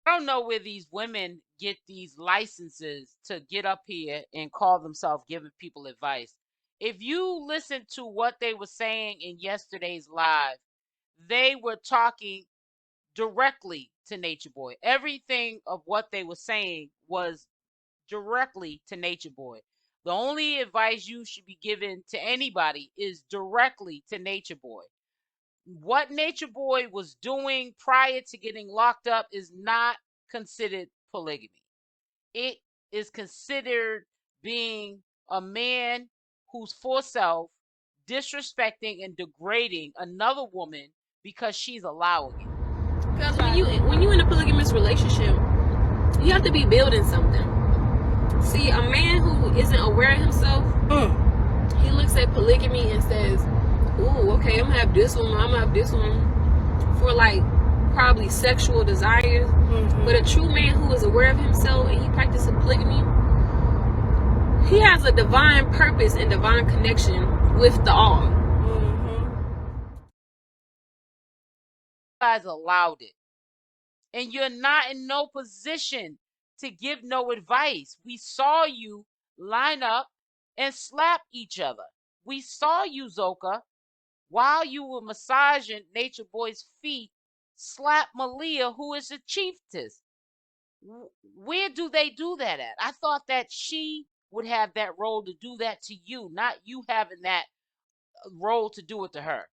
I don't know where these women get these licenses to get up here and call themselves giving people advice. If you listen to what they were saying in yesterday's live, they were talking directly to Nature Boy. Everything of what they were saying was directly to Nature Boy. The only advice you should be giving to anybody is directly to Nature Boy. What Nature Boy was doing prior to getting locked up is not considered polygamy. It is considered being a man who's for self, disrespecting and degrading another woman because she's allowing it. Because when you in a polygamous relationship, you have to be building something. See, a man who isn't aware of himself, he looks at polygamy and says, "Ooh, okay, I'm gonna have this one. I'm gonna have this one," for like probably sexual desires. But a true man who is aware of himself and he practices polygamy, he has a divine purpose and divine connection with the all. You guys allowed it, and you're not in no position to give no advice. We saw you line up and slap each other. We saw you, Zoka, while you were massaging Nature Boy's feet, slap 𝗪𝗪𝗧, who is a chiefess. Where do they do that at? I thought that she would have that role to do that to you, not you having that role to do it to her.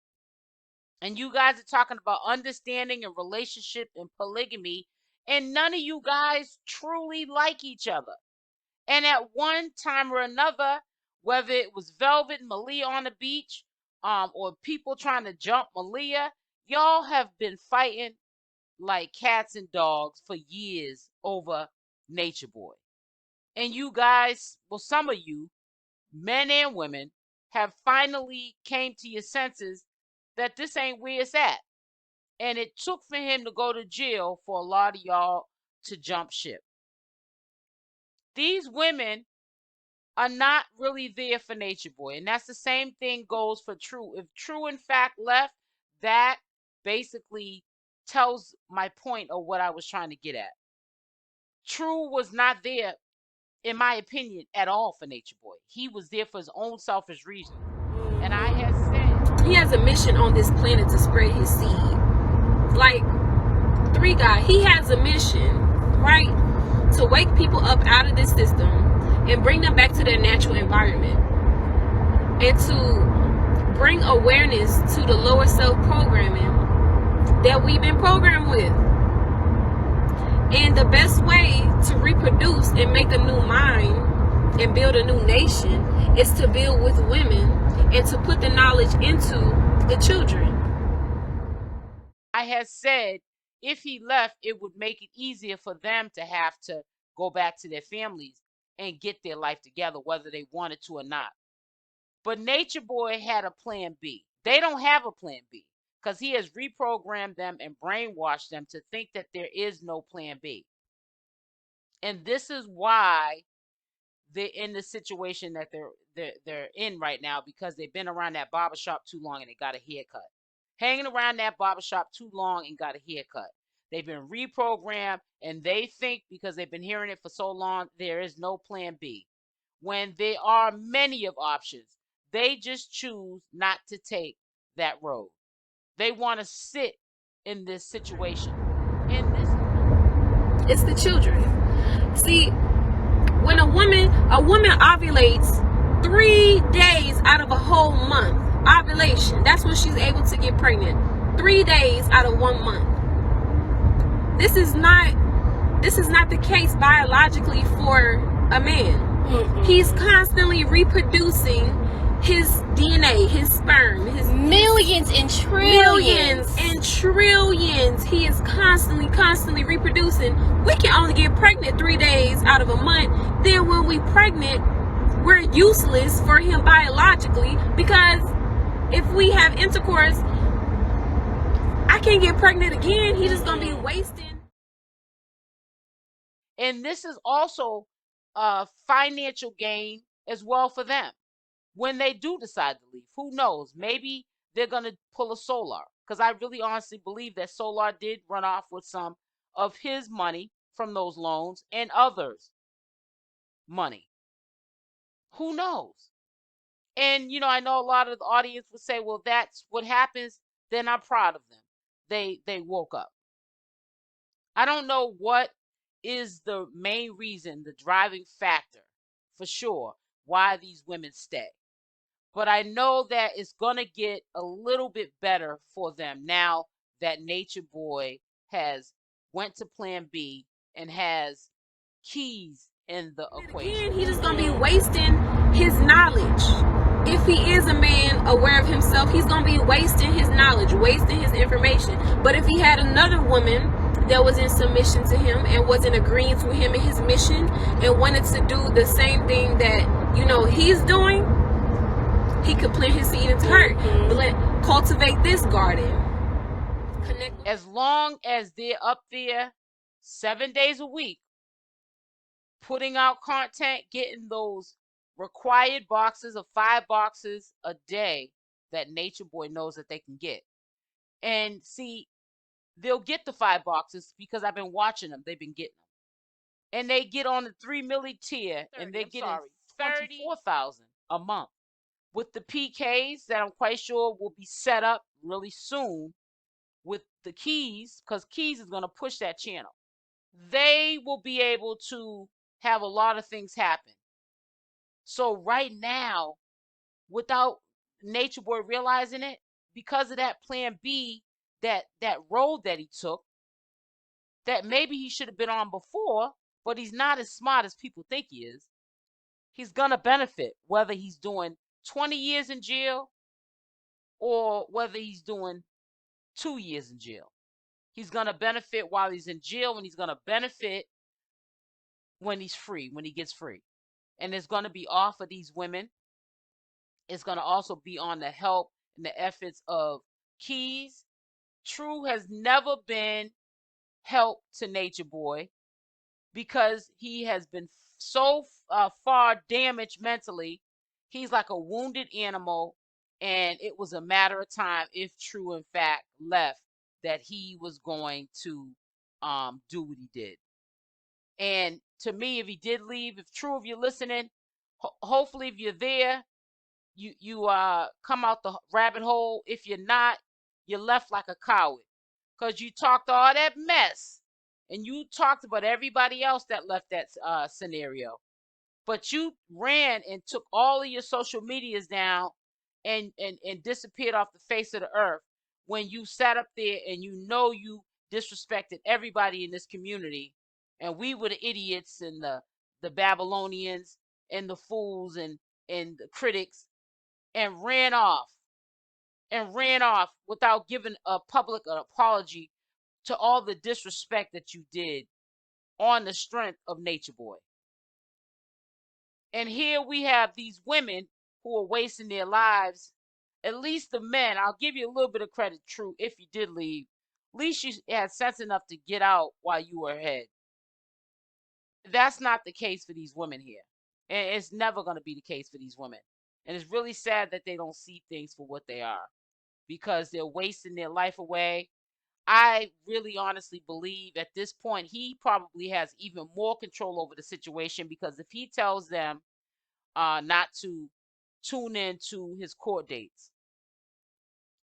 And you guys are talking about understanding and relationship and polygamy, and none of you guys truly like each other. And at one time or another, whether it was Velvet and 𝗪𝗪𝗧 on the beach, or people trying to jump 𝗪𝗪𝗧, y'all have been fighting like cats and dogs for years over Nature Boy. And you guys, well, some of you, men and women, have finally came to your senses that this ain't where it's at. And it took for him to go to jail for a lot of y'all to jump ship. These women are not really there for Nature Boy. And that's the same thing goes for True. If True in fact left, that basically tells my point of what I was trying to get at. True was not there, in my opinion, at all for Nature Boy. He was there for his own selfish reasons. And I had said he has a mission on this planet to spread his seed. Like Three Guy, he has a mission, right? To wake people up out of this system and bring them back to their natural environment. And to bring awareness to the lower self programming that we've been programmed with. And the best way to reproduce and make a new mind and build a new nation is to build with women and to put the knowledge into the children. I had said if he left, it would make it easier for them to have to go back to their families and get their life together, whether they wanted to or not. But Nature Boy had a plan B. They don't have a plan B because he has reprogrammed them and brainwashed them to think that there is no plan B. And this is why they're in the situation that they're in right now, because they've been around that barbershop too long and they got a haircut. Hanging around that barbershop too long and got a haircut. They've been reprogrammed and they think because they've been hearing it for so long, there is no plan B. When there are many of options, they just choose not to take that road. They want to sit in this situation. It's the children. See, when a woman ovulates 3 days out of a whole month, ovulation, that's when she's able to get pregnant. 3 days out of 1 month. This is not the case biologically for a man. He's constantly reproducing his DNA, his sperm, his millions and trillions. He is constantly reproducing. We can only get pregnant 3 days out of a month. Then when we pregnant, we're useless for him biologically, because if we have intercourse, I can't get pregnant again. He's just gonna be wasting. And this is also a financial gain as well for them. When they do decide to leave, who knows? Maybe they're going to pull a Solar, because I really honestly believe that Solar did run off with some of his money from those loans and others' money. Who knows? And I know a lot of the audience would say, well, that's what happens. Then I'm proud of them. They woke up. I don't know what is the main reason, the driving factor for sure, why these women stay. But I know that it's going to get a little bit better for them now that Natureboy has went to plan B and has Keyz in the equation. Again, he's just going to be wasting his knowledge. If he is a man aware of himself, he's going to be wasting his knowledge, wasting his information. But if he had another woman that was in submission to him and wasn't agreeing to him and his mission and wanted to do the same thing that, he's doing, he could plant his seed into her. Cultivate this garden. Connect. As long as they're up there 7 days a week, putting out content, getting those required boxes of 5 boxes a day that Natureboy knows that they can get. And see, they'll get the 5 boxes because I've been watching them. They've been getting them. And they get on the 3 milli tier and they're getting 24,000 a month. With the PKs that I'm quite sure will be set up really soon with the Keyz, because Keyz is going to push that channel. They will be able to have a lot of things happen. So right now, without Natureboy realizing it, because of that plan B, that road that he took, that maybe he should have been on before, but he's not as smart as people think he is. He's going to benefit whether he's doing 20 years in jail or whether he's doing 2 years in jail. He's going to benefit while he's in jail, and he's going to benefit when he's free, when he gets free. And it's going to be off of these women. It's going to also be on the help and the efforts of Keyz. True has never been help to Natureboy because he has been so far damaged mentally. He's like a wounded animal, and it was a matter of time, if True in fact left, that he was going to do what he did. And to me, if he did leave, if True, if you're listening, hopefully if you're there, you come out the rabbit hole. If you're not, you're left like a coward, because you talked all that mess and you talked about everybody else that left that scenario. But you ran and took all of your social medias down and disappeared off the face of the earth when you sat up there and you disrespected everybody in this community. And we were the idiots and the Babylonians and the fools and the critics, and ran off without giving a public apology to all the disrespect that you did on the strength of Natureboy. And here we have these women who are wasting their lives. At least the men, I'll give you a little bit of credit, True, if you did leave. At least you had sense enough to get out while you were ahead. That's not the case for these women here. And it's never going to be the case for these women. And it's really sad that they don't see things for what they are, because they're wasting their life away. I really honestly believe at this point he probably has even more control over the situation, because if he tells them not to tune in to his court dates,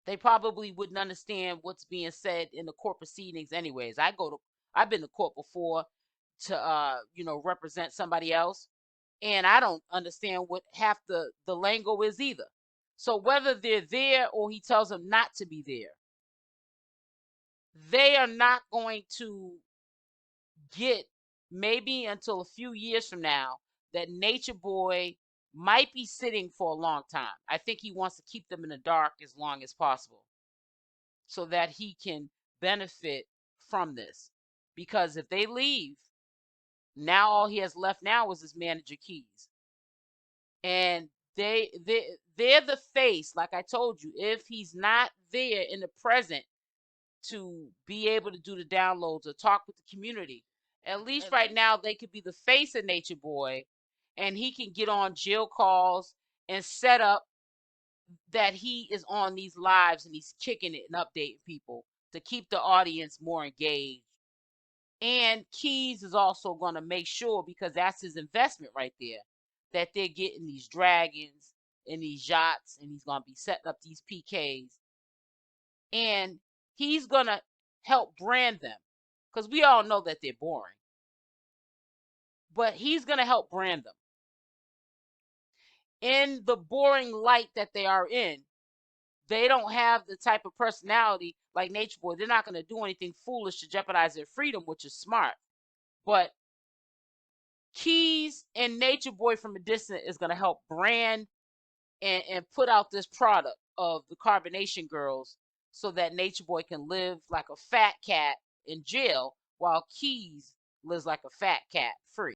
they probably wouldn't understand what's being said in the court proceedings anyways. I've been to court before to represent somebody else, and I don't understand what half the lingo is either. So whether they're there or he tells them not to be there, they are not going to get, maybe until a few years from now, that Natureboy might be sitting for a long time. I think he wants to keep them in the dark as long as possible so that he can benefit from this. Because if they leave, now all he has left now is his manager Keyz. And they're the face, like I told you. If he's not there in the present to be able to do the downloads or talk with the community, at least right now they could be the face of Natureboy, and he can get on jail calls and set up that he is on these lives and he's kicking it and updating people to keep the audience more engaged And Keyz is also going to make sure, because that's his investment right there, that they're getting these dragons and these yachts, and he's going to be setting up these PKs. And he's going to help brand them, because we all know that they're boring. But he's going to help brand them. In the boring light that they are in, they don't have the type of personality like Natureboy. They're not going to do anything foolish to jeopardize their freedom, which is smart. But Keyz and Natureboy from a distance is going to help brand and put out this product of the Carbonation Girls, so that Natureboy can live like a fat cat in jail while Keyz lives like a fat cat free.